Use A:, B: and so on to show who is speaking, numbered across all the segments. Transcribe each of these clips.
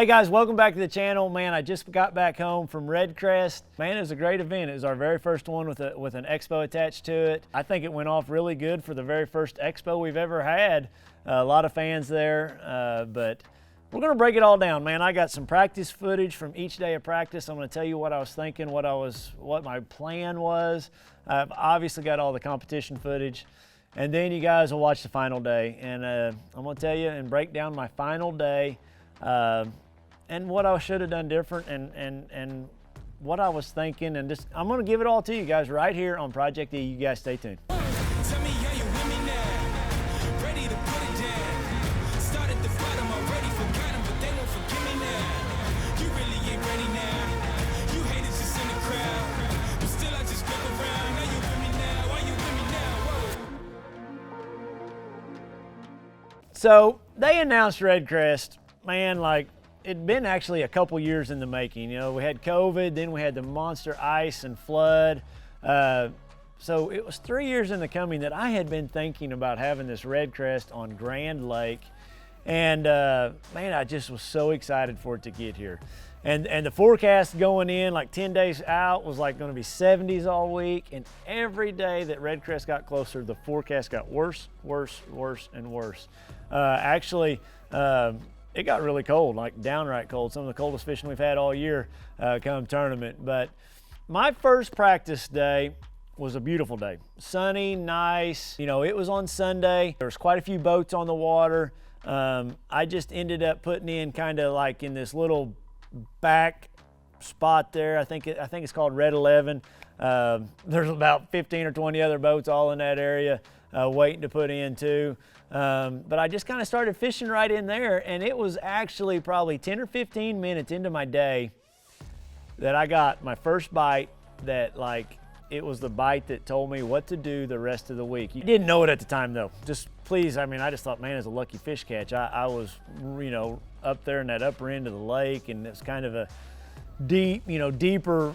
A: Hey guys, welcome back to the channel. Man, I just got back home from Redcrest. Man, it was a great event. It was our very first one with an expo attached to it. I think it went off really good for the very first expo we've ever had. A lot of fans there, but we're gonna break it all down, man. I got some practice footage from each day of practice. I'm gonna tell you what I was thinking, what my plan was. I've obviously got all the competition footage. And then you guys will watch the final day. And I'm gonna tell you and break down my final day. And what I should have done different and what I was thinking, and just I'm gonna give it all to you guys right here on Project E. You guys stay tuned.
B: Tell me how you with me now. Ready to put it down. Start at the bottom, already forgot them, but they won't forgive me now. You really ain't ready now. You haters just in the crowd, but still I just look around. Now you with me now. Are you with me now? Whoa.
A: So they announced Redcrest, man, like it'd been actually a couple years in the making. You know, we had COVID, then we had the monster ice and flood. So it was 3 years in the coming that I had been thinking about having this Redcrest on Grand Lake. And man, I just was so excited for it to get here. And the forecast going in like 10 days out was like gonna be 70s all week. And every day that Redcrest got closer, the forecast got worse, worse, worse, and worse. Actually, it got really cold, like downright cold. Some of the coldest fishing we've had all year come tournament. But my first practice day was a beautiful day. Sunny, nice. You know, it was on Sunday. There was quite a few boats on the water. I just ended up putting in kind of like in this little back spot there. I think it's called Red 11. There's about 15 or 20 other boats all in that area waiting to put in too. But I just kind of started fishing right in there, and it was actually probably 10 or 15 minutes into my day that I got my first bite that, like, it was the bite that told me what to do the rest of the week. You didn't know it at the time though. Just please, I mean, I just thought, man, it's a lucky fish catch. I was, you know, up there in that upper end of the lake, and it's kind of a deep, you know, deeper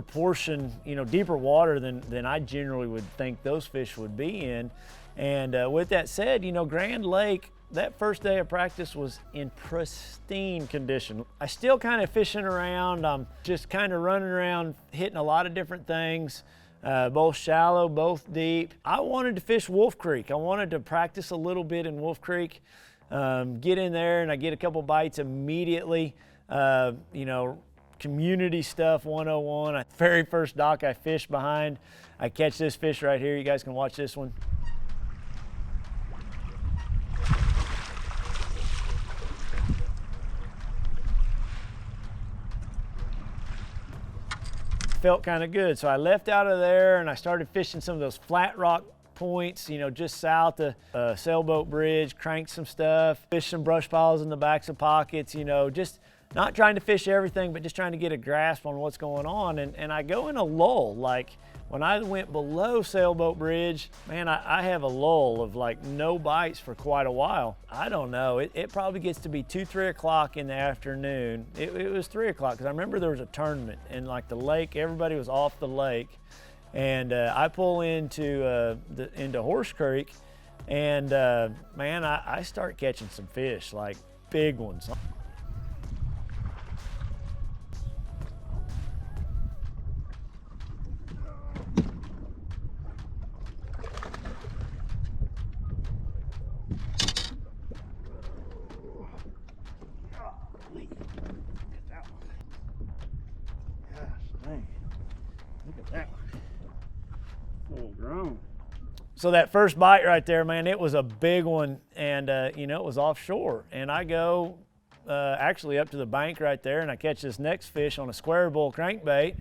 A: portion, you know, deeper water than I generally would think those fish would be in. And with that said, you know, Grand Lake, that first day of practice was in pristine condition. I still kind of fishing around. I'm just kind of running around, hitting a lot of different things, both shallow, both deep. I wanted to fish Wolf Creek. I wanted to practice a little bit in Wolf Creek, get in there, and I get a couple bites immediately. You know, community stuff 101. Very first dock I fished behind, I catch this fish right here. You guys can watch this one. Felt kind of good. So I left out of there and I started fishing some of those flat rock points, you know, just south of Sailboat Bridge, cranked some stuff, fished some brush piles in the backs of pockets, you know, just not trying to fish everything, but just trying to get a grasp on what's going on. And I go in a lull. Like when I went below Sailboat Bridge, man, I have a lull of like no bites for quite a while. I don't know, it probably gets to be 2, 3 o'clock in the afternoon. It was 3 o'clock because I remember there was a tournament and like the lake, everybody was off the lake. And I pull into Horse Creek, and man, I start catching some fish, like big ones. So that first bite right there, man, it was a big one, and you know, it was offshore. And I go actually up to the bank right there, and I catch this next fish on a square bull crankbait.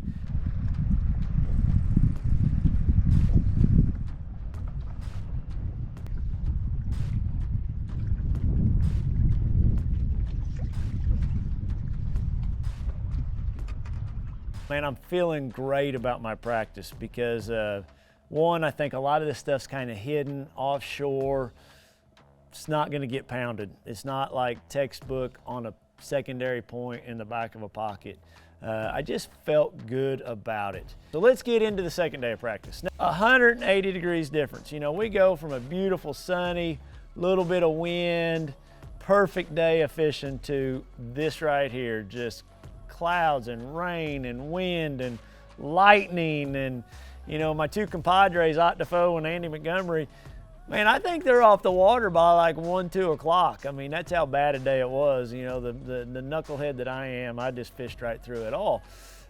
A: Man, I'm feeling great about my practice because one, I think a lot of this stuff's kind of hidden offshore. It's not going to get pounded. It's not like textbook on a secondary point in the back of a pocket. I just felt good about it. So let's get into the second day of practice. Now, 180 degrees difference. You know, we go from a beautiful sunny, little bit of wind, perfect day of fishing to this right here, just clouds and rain and wind and lightning. And you know, my two compadres, Octafo and Andy Montgomery, man, I think they're off the water by like 1, 2 o'clock. I mean, that's how bad a day it was. You know, the knucklehead that I am, I just fished right through it all.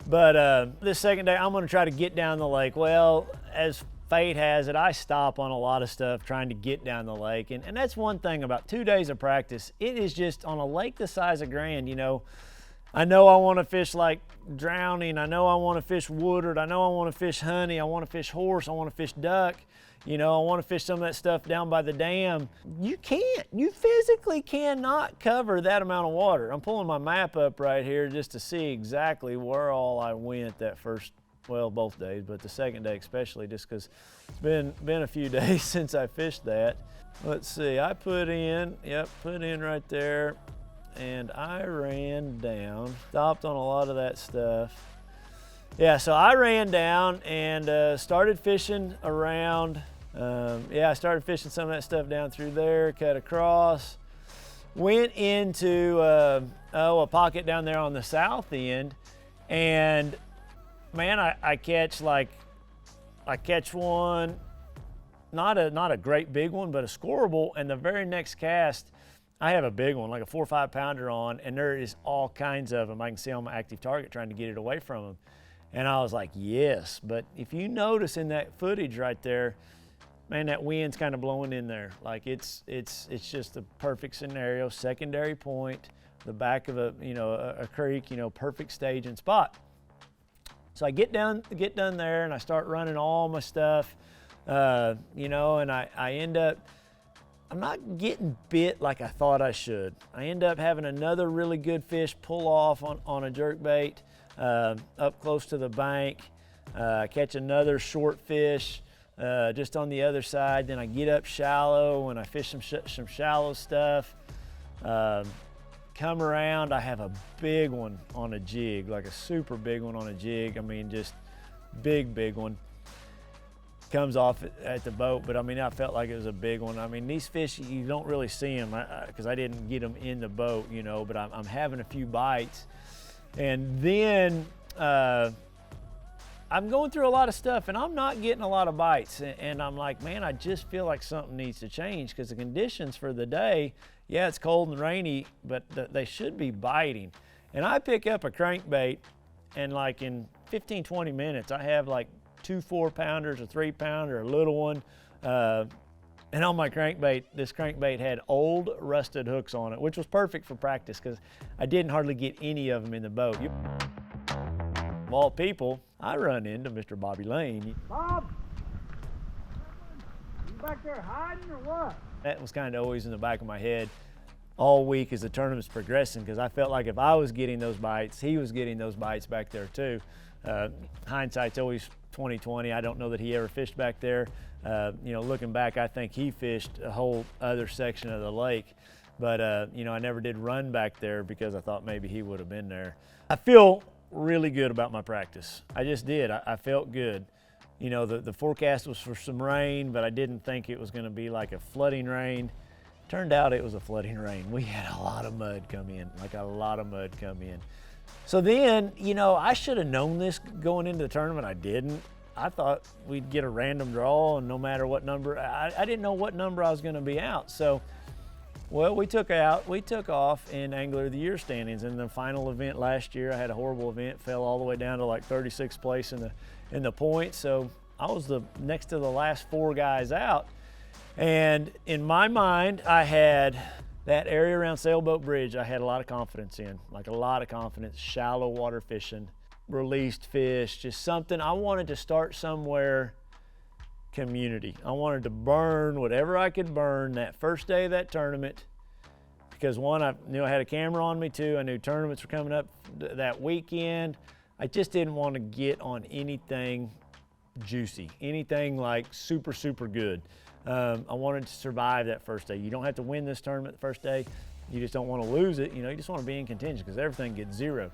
A: But this second day, I'm gonna try to get down the lake. Well, as fate has it, I stop on a lot of stuff trying to get down the lake. And that's one thing about 2 days of practice. It is just on a lake the size of Grand, you know. I know I want to fish like drowning. I know I want to fish woodard. I know I want to fish honey. I want to fish horse. I want to fish duck. You know, I want to fish some of that stuff down by the dam. You can't. You physically cannot cover that amount of water. I'm pulling my map up right here just to see exactly where all I went that first, well, both days, but the second day especially, just because it's been a few days since I fished that. Let's see, I put in right there, and I ran down, stopped on a lot of that stuff. Yeah, so I ran down and started fishing around. I started fishing some of that stuff down through there, cut across, went into a pocket down there on the south end, and man, I catch one, not a great big one, but a scoreable, and the very next cast, I have a big one, like a 4 or 5 pounder on, and there is all kinds of them. I can see on my active target trying to get it away from them. And I was like, yes, but if you notice in that footage right there, man, that wind's kind of blowing in there. Like it's just the perfect scenario, secondary point, the back of a creek, you know, perfect staging spot. So I get done there and I start running all my stuff, you know, and I end up, I'm not getting bit like I thought I should. I end up having another really good fish pull off on a jerkbait up close to the bank. Catch another short fish just on the other side. Then I get up shallow and I fish some shallow stuff. Come around, I have a big one on a jig, like a super big one on a jig. I mean, just big one. Comes off at the boat, but I mean, I felt like it was a big one. I mean, these fish, you don't really see them because I didn't get them in the boat, you know, but I'm having a few bites. And then I'm going through a lot of stuff and I'm not getting a lot of bites. And I'm like, man, I just feel like something needs to change because the conditions for the day, yeah, it's cold and rainy, but they should be biting. And I pick up a crankbait and like in 15, 20 minutes, I have like 2 4-pounders, a 3-pounder, a little one. And on my crankbait, this crankbait had old rusted hooks on it, which was perfect for practice because I didn't hardly get any of them in the boat. Of all people, I run into Mr. Bobby Lane.
C: Bob, you back there hiding or what?
A: That was kind of always in the back of my head all week as the tournament's progressing because I felt like if I was getting those bites, he was getting those bites back there too. Hindsight's always 20/20. I don't know that he ever fished back there. You know, looking back, I think he fished a whole other section of the lake. But, you know, I never did run back there because I thought maybe he would have been there. I feel really good about my practice. I just did. I felt good. You know, the forecast was for some rain, but I didn't think it was going to be like a flooding rain. Turned out it was a flooding rain. We had a lot of mud come in, like a lot of mud come in. So then, you know, I should have known this going into the tournament. I didn't. I thought we'd get a random draw and no matter what number, I didn't know what number I was going to be out. So, well, we took off in Angler of the Year standings. In the final event last year, I had a horrible event, fell all the way down to like 36th place in the points. So I was the next to the last 4 guys out. And in my mind, I had that area around Sailboat Bridge, I had a lot of confidence in, like a lot of confidence, shallow water fishing, released fish, just something. I wanted to start somewhere community. I wanted to burn whatever I could burn that first day of that tournament because one, I knew I had a camera on me, two, I knew tournaments were coming up that weekend. I just didn't want to get on anything juicy, anything like super, super good. I wanted to survive that first day. You don't have to win this tournament the first day. You just don't want to lose it. You know, you just want to be in contention because everything gets 0.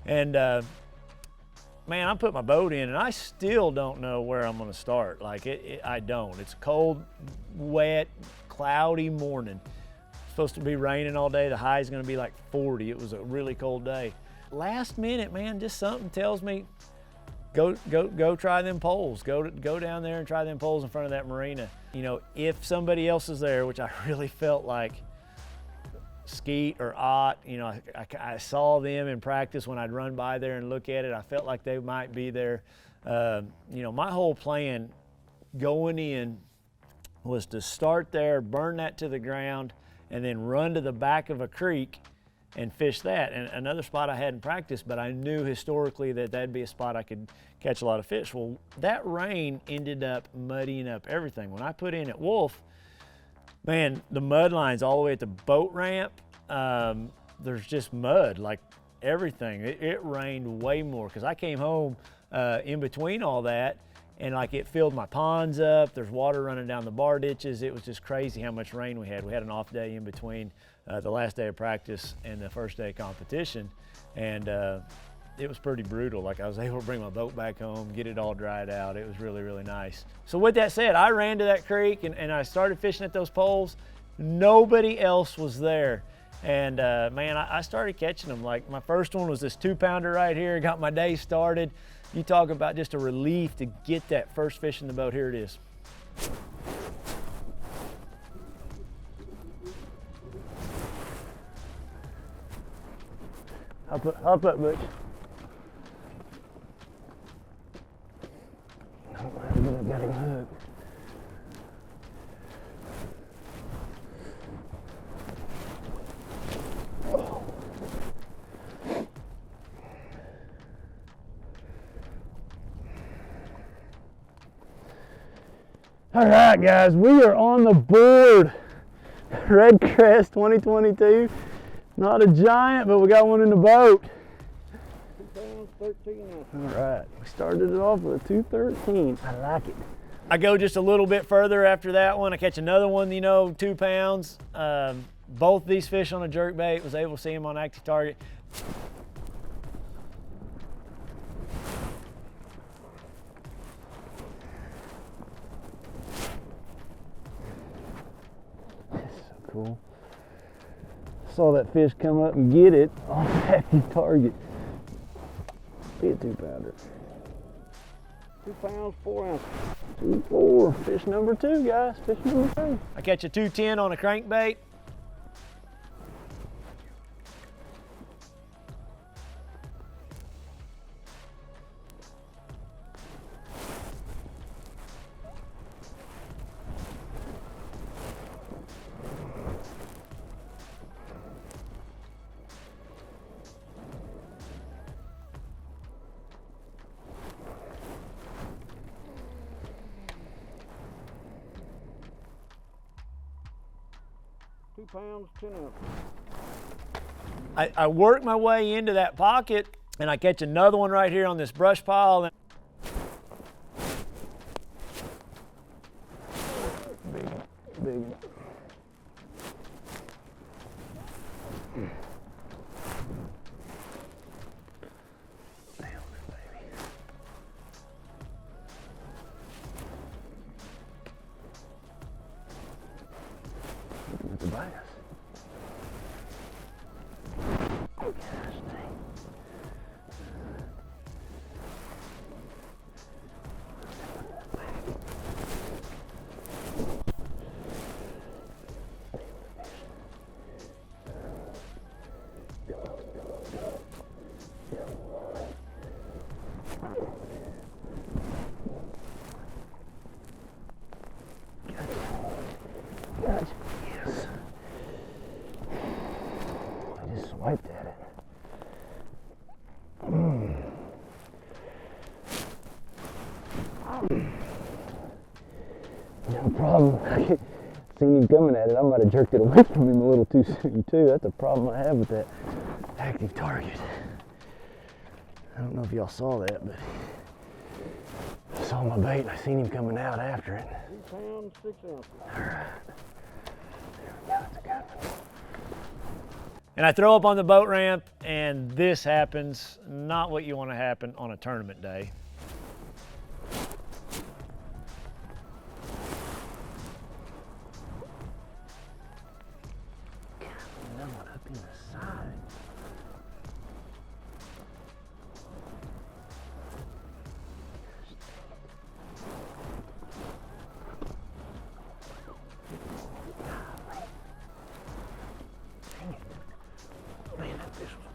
A: And man, I put my boat in and I still don't know where I'm going to start. Like I don't. It's a cold, wet, cloudy morning. supposed to be raining all day. The high is gonna be like 40. It was a really cold day. Last minute, man, just something tells me, go try them poles. Go down there and try them poles in front of that marina. You know, if somebody else is there, which I really felt like Skeet or Ott, you know, I saw them in practice when I'd run by there and look at it. I felt like they might be there. You know, my whole plan going in was to start there, burn that to the ground, and then run to the back of a creek and fish that. And another spot I hadn't practiced, but I knew historically that that'd be a spot I could catch a lot of fish. Well, that rain ended up muddying up everything. When I put in at Wolf, man, the mud line's all the way at the boat ramp. There's just mud, like everything. It rained way more because I came home in between all that, and like it filled my ponds up. There's water running down the bar ditches. It was just crazy how much rain we had. We had an off day in between the last day of practice and the first day of competition, and it was pretty brutal. Like I was able to bring my boat back home, get it all dried out. It was really, really nice. So with that said, I ran to that creek and I started fishing at those poles. Nobody else was there. And man, I started catching them. Like my first one was this 2-pounder right here. Got my day started. You talk about just a relief to get that first fish in the boat. Here it is. Up, Butch. I've got him hooked. All right, guys, we are on the board. Redcrest 2022. Not a giant, but we got one in the boat.
C: 2 pounds, 13 ounces.
A: All right, we started it off with a 213. I like it. I go just a little bit further after that one. I catch another one, you know, 2 pounds. Both these fish on a jerkbait. Was able to see them on active target. Cool. Saw that fish come up and get it on active target. Be a 2-pounder.
C: 2 pounds, 4 ounces.
A: 2-4. Fish number 2, guys. Fish number 2. I catch a 210 on a crankbait.
C: Pounds, 10 ounces.
A: I work my way into that pocket and I catch another one right here on this brush pile. Big. That's a bass. Gosh dang. Gotcha. Yes. I just swiped at it. No problem. I seen him coming at it. I might have jerked it away from him a little too soon too. That's a problem I have with that active target. I don't know if y'all saw that, but I saw my bait and I seen him coming out after it.
C: 3 pounds, 6 ounces.
A: All right. There we go. That's a good one. And I throw up on the boat ramp, and this happens. Not what you want to happen on a tournament day.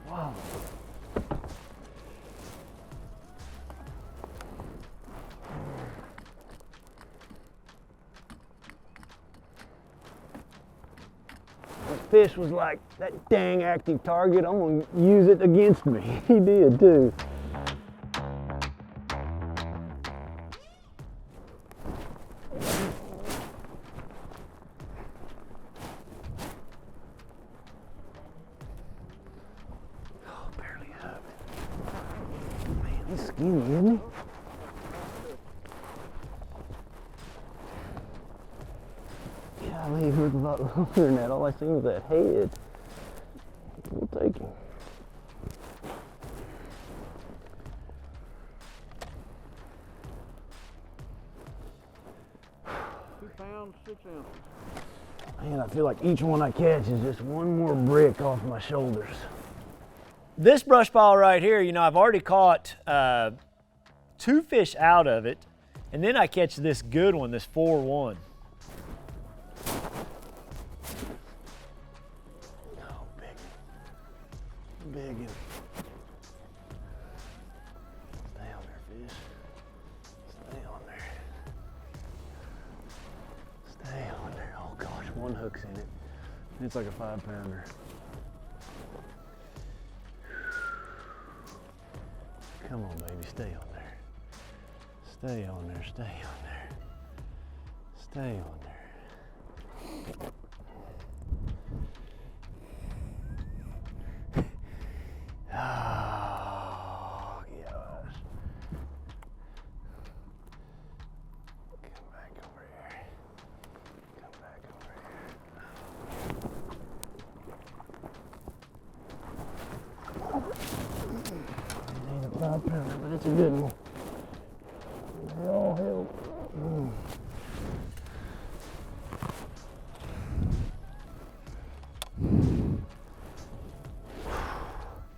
C: Wow. This fish was like, that dang active target, I'm gonna use it against me. He did too. Oh, barely hooked. Man, he's skinny, isn't he? Golly, he was a lot longer than that. All I seen was that head. We'll take him. 2 pounds, 6 ounces. Man, I feel like each one I catch is just one more brick off my shoulders.
A: This brush pile right here, you know, I've already caught 2 fish out of it, and then I catch this good one, this 4-1.
C: Big. Stay on there, fish. Stay on there. Stay on there. Oh gosh, one hook's in it. It's like a 5-pounder. Come on, baby, stay on there. Stay on there, stay on there. Stay on there. Oh, gosh. Come back over here. Come back over here. It ain't a 5-pounder, but it's a good one. Hell, help.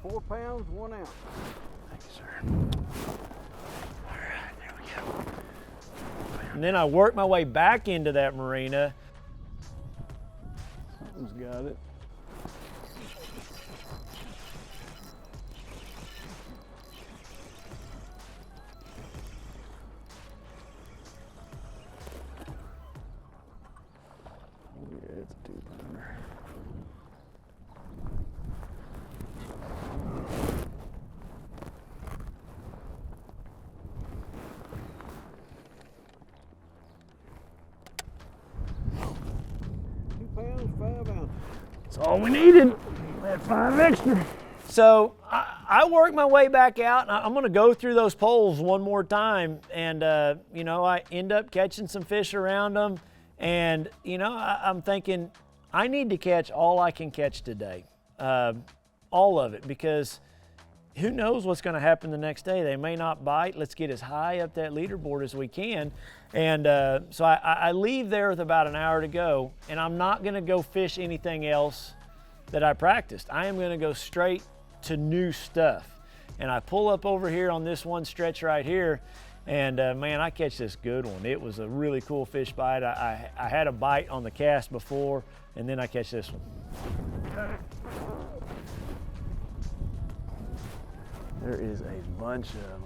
C: 4 pounds, 1 ounce. Thank you, sir. All right, there we go.
A: And then I work my way back into that marina.
C: Something's got it. Yeah, it's a 2-pounder. Pounds, 5 ounces. That's all we needed. We had 5 extra.
A: So I work my way back out, and I'm gonna go through those poles one more time, and you know, I end up catching some fish around them, and you know, I'm thinking I need to catch all I can catch today, all of it, because who knows what's gonna happen the next day. They may not bite. Let's get as high up that leaderboard as we can. And so I leave there with about an hour to go, and I'm not gonna go fish anything else that I practiced. I am gonna go straight to new stuff. And I pull up over here on this one stretch right here, and man, I catch this good one. It was a really cool fish bite. I had a bite on the cast before, and then I catch this one.
C: There is a bunch of them.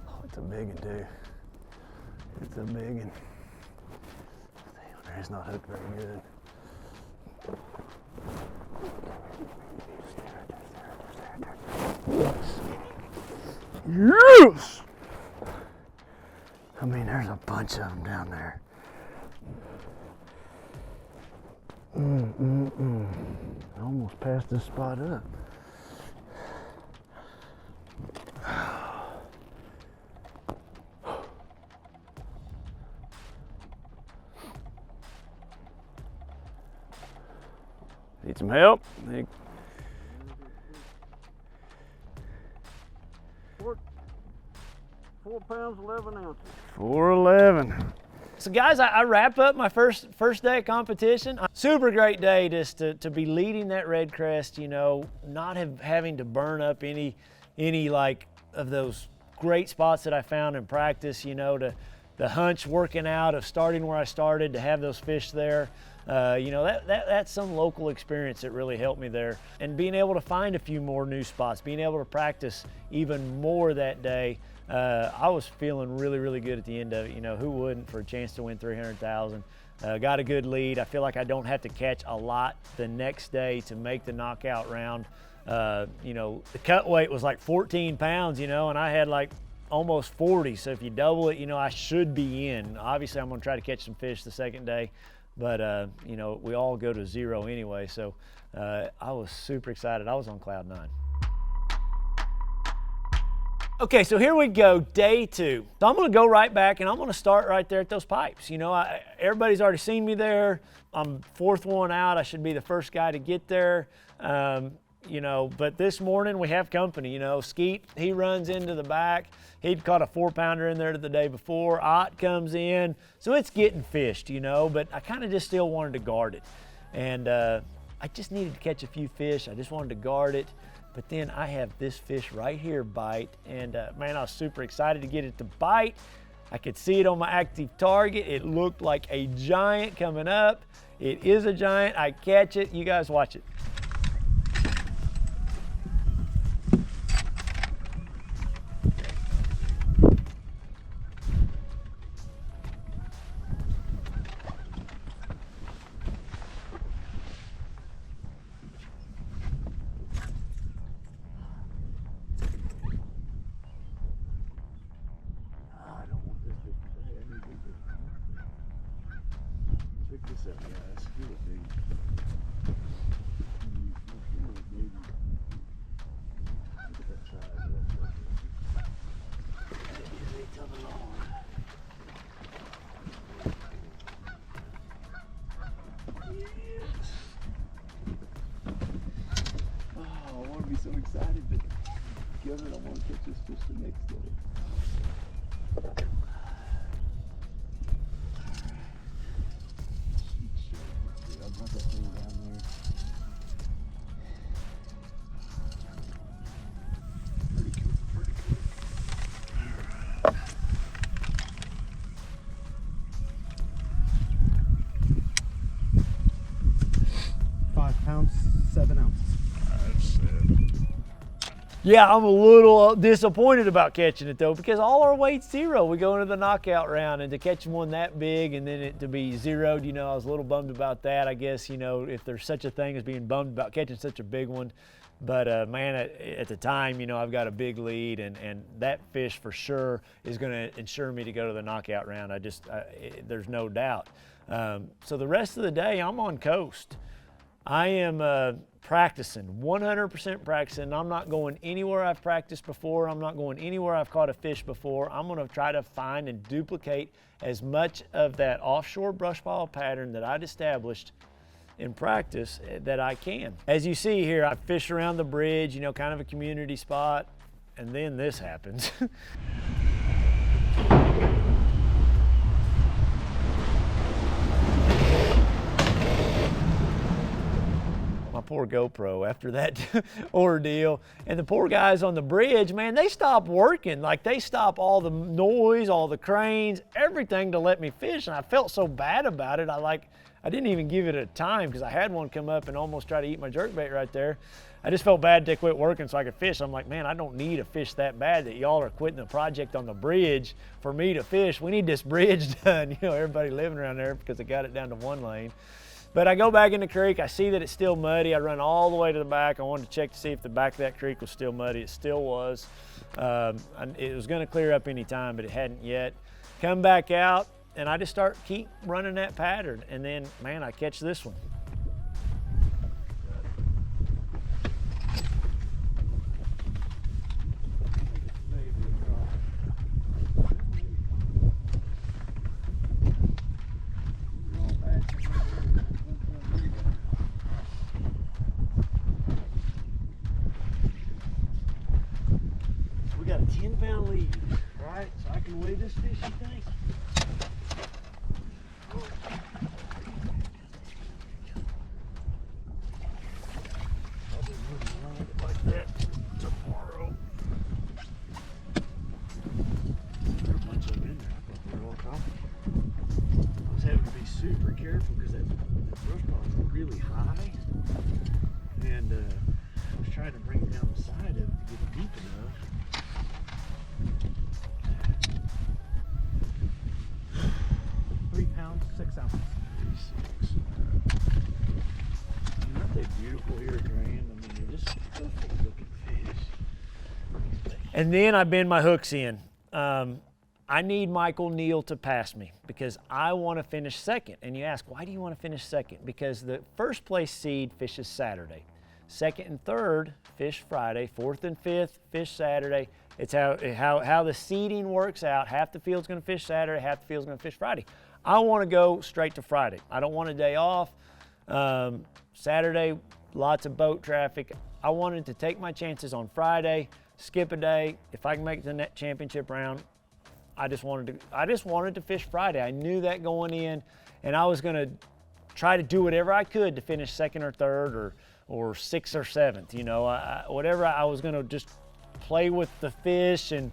C: Oh, it's a big one too. It's a big one. Damn, there, it's not hooked very good. Yes. Yes! I mean, there's a bunch of them down there. I almost passed this spot up. Need some help? 4 pounds, 11 ounces. 411.
A: So guys, I wrap up my first day of competition. Super great day just to be leading that Redcrest, you know, not having to burn up any like of those great spots that I found in practice, you know, the hunch working out of starting where I started to have those fish there. You know, that's some local experience that really helped me there. And being able to find a few more new spots, being able to practice even more that day, I was feeling really, really good at the end of it. You know, who wouldn't for a chance to win 300,000? Got a good lead. I feel like I don't have to catch a lot the next day to make the knockout round. You know, the cut weight was like 14 pounds, you know, and I had like almost 40. So if you double it, you know, I should be in. Obviously, I'm gonna try to catch some fish the second day, but you know, we all go to 0 anyway. So I was super excited. I was on cloud 9. Okay, so here we go, day 2. So I'm gonna go right back and I'm gonna start right there at those pipes. You know, everybody's already seen me there. I'm 4th one out. I should be the first guy to get there. You know, but this morning we have company. You know, Skeet, he runs into the back. He'd caught a 4-pounder in there the day before. Ott comes in, so it's getting fished, you know, but I kind of just still wanted to guard it. And I just needed to catch a few fish. I just wanted to guard it. But then I have this fish right here bite, and man, I was super excited to get it to bite. I could see it on my active target. It looked like a giant coming up. It is a giant. I catch it. You guys watch it.
C: Check this out, guys. Look at me. Look at that size of that sucker. It's coming on. Yes. Oh, I want to be so excited to get it. I want to catch this fish the next day. Got that thing down there. Pretty cool, pretty cool. All right.
D: 5 pounds, 7 ounces.
C: That's it.
A: Yeah, I'm a little disappointed about catching it though, because all our weight's 0. We go into the knockout round, and to catch one that big and then it to be zeroed, you know, I was a little bummed about that. I guess, you know, if there's such a thing as being bummed about catching such a big one. But man, at the time, you know, I've got a big lead, and that fish for sure is going to ensure me to go to the knockout round. There's no doubt. So the rest of the day, I'm on coast. I am practicing, 100% practicing. I'm not going anywhere I've practiced before. I'm not going anywhere I've caught a fish before. I'm going to try to find and duplicate as much of that offshore brush pile pattern that I'd established in practice that I can. As you see here, I fish around the bridge, you know, kind of a community spot, and then this happens. My poor GoPro after that ordeal. And the poor guys on the bridge, man, they stopped working. Like, they stopped all the noise, all the cranes, everything to let me fish. And I felt so bad about it. I didn't even give it a time, because I had one come up and almost try to eat my jerkbait right there. I just felt bad they quit working so I could fish. I'm like, man, I don't need a fish that bad that y'all are quitting the project on the bridge for me to fish. We need this bridge done. You know, everybody living around there, because they got it down to 1 lane. But I go back in the creek, I see that it's still muddy. I run all the way to the back. I wanted to check to see if the back of that creek was still muddy. It still was. It was gonna clear up any time, but it hadn't yet. Come back out, and I just keep running that pattern. And then, man, I catch this one. We got a 10-pound lead, right? So I can weigh this fish, you think? I'll be moving around it like that tomorrow. There's a bunch of them in there. I thought they were all caught.
C: really high, and I was trying to bring it down the side of it to get it deep enough.
D: 3 pounds, 6 ounces.
C: 36. Aren't they beautiful here at Grand? I mean, they're just perfect looking fish.
A: And then I bend my hooks in. I need Michael Neal to pass me because I want to finish second. And you ask, why do you want to finish second? Because the first place seed fishes Saturday. Second and third fish Friday. Fourth and fifth fish Saturday. It's how the seeding works out. Half the field's going to fish Saturday, half the field's going to fish Friday. I want to go straight to Friday. I don't want a day off. Saturday, lots of boat traffic. I wanted to take my chances on Friday, skip a day. If I can make the net championship round, I just wanted to fish Friday. I knew that going in, and I was going to try to do whatever I could to finish second or third or sixth or seventh. You know, whatever. I was going to just play with the fish and,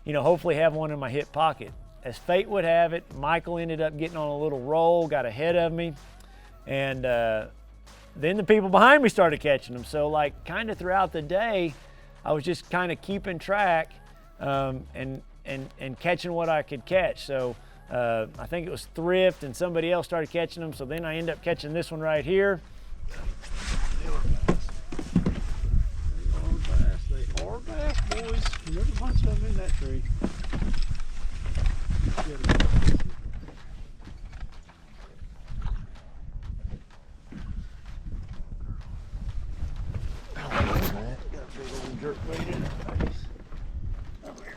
A: you know, hopefully have one in my hip pocket. As fate would have it, Michael ended up getting on a little roll, got ahead of me, and then the people behind me started catching them. So, like, kind of throughout the day, I was just kind of keeping track and catching what I could catch. So I think it was Thrift and somebody else started catching them. So then I ended up catching this one right here.
C: They are bass, boys. There's a bunch of them in that tree. Got a big old jerkbait in it. Over here.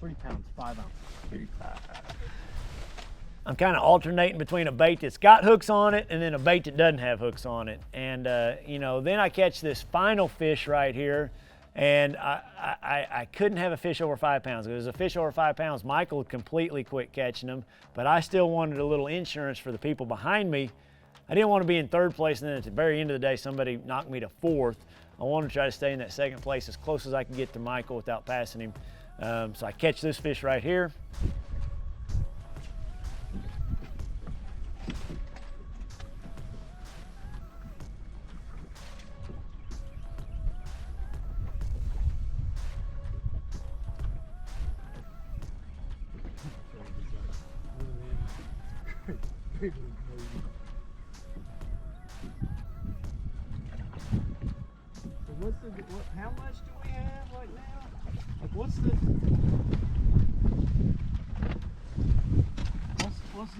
D: 3 pounds, 5 ounces.
A: I'm kind of alternating between a bait that's got hooks on it and then a bait that doesn't have hooks on it. And, you know, then I catch this final fish right here, and I couldn't have a fish over 5 pounds. If it was a fish over 5 pounds, Michael would completely quit catching them, but I still wanted a little insurance for the people behind me. I didn't want to be in third place, and then at the very end of the day, somebody knocked me to fourth. I wanted to try to stay in that second place as close as I could get to Michael without passing him. So I catch this fish right here.
C: How much do we have right now? Like, what's the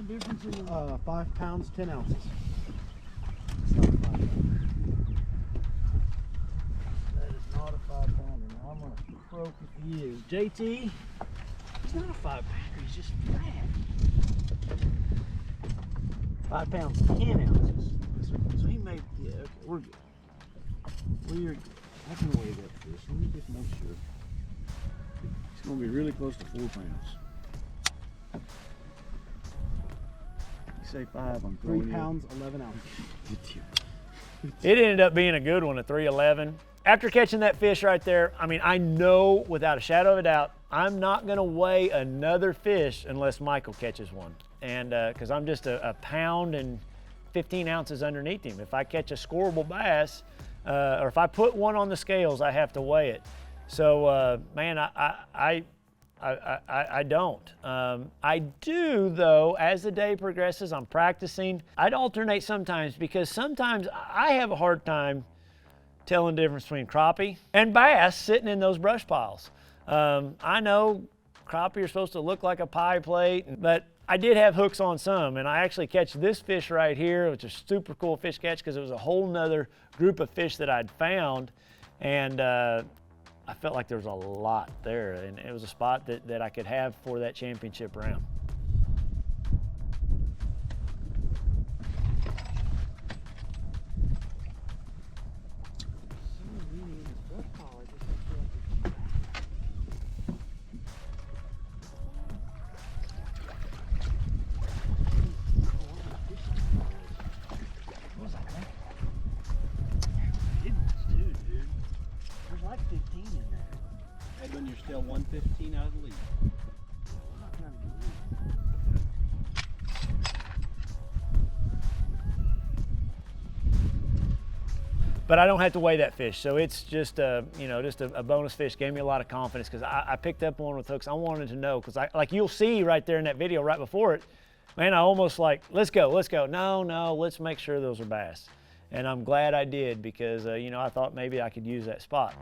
C: difference in the
D: 5 pounds, 10 ounces.
C: It's not a 5 pounder. That is not a 5 pounder. Now I'm gonna croak if he is. JT, he's not a 5 pounder, he's just fat. 5 pounds, 10 ounces. So he made, yeah, okay, we're good. We're good. I can weigh that fish. Let me just make sure. It's gonna be really close to 4 pounds. You say 5, I'm
D: 3
C: throwing
D: pounds, 11 ounces.
A: It ended up being a good one, a 311. After catching that fish right there, I mean, I know without a shadow of a doubt, I'm not gonna weigh another fish unless Michael catches one. And because I'm just a pound and 15 ounces underneath him. If I catch a scoreable bass, or if I put one on the scales, I have to weigh it. So, man, I don't. I do, though, as the day progresses, I'm practicing. I'd alternate sometimes because sometimes I have a hard time telling the difference between crappie and bass sitting in those brush piles. I know crappie are supposed to look like a pie plate, but I did have hooks on some, and I actually catch this fish right here, which is a super cool fish catch because it was a whole nother group of fish that I'd found, and I felt like there was a lot there, and it was a spot that I could have for that championship round.
E: Still 115 out of the lead.
A: But I don't have to weigh that fish, so it's just you know, just a bonus fish. Gave me a lot of confidence because I picked up one with hooks. I wanted to know because like you'll see right there in that video right before it, man, I almost like let's go. No, let's make sure those are bass, and I'm glad I did because you know, I thought maybe I could use that spot.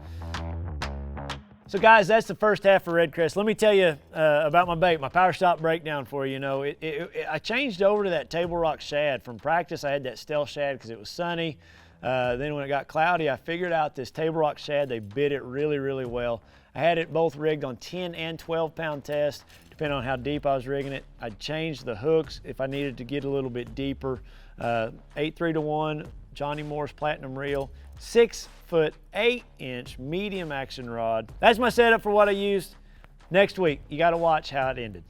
A: So guys, that's the first half of Redcrest. Let me tell you about my bait, my power stop breakdown for you. You know, I changed over to that table rock shad. From practice, I had that stealth shad because it was sunny. Then when it got cloudy, I figured out this table rock shad. They bit it really, really well. I had it both rigged on 10 and 12 pound test, depending on how deep I was rigging it. I changed the hooks if I needed to get a little bit deeper. 8-3-1 Johnny Moore's Platinum reel, 6-foot 8-inch medium action rod. That's my setup for what I used. Next week, you got to watch how it ended.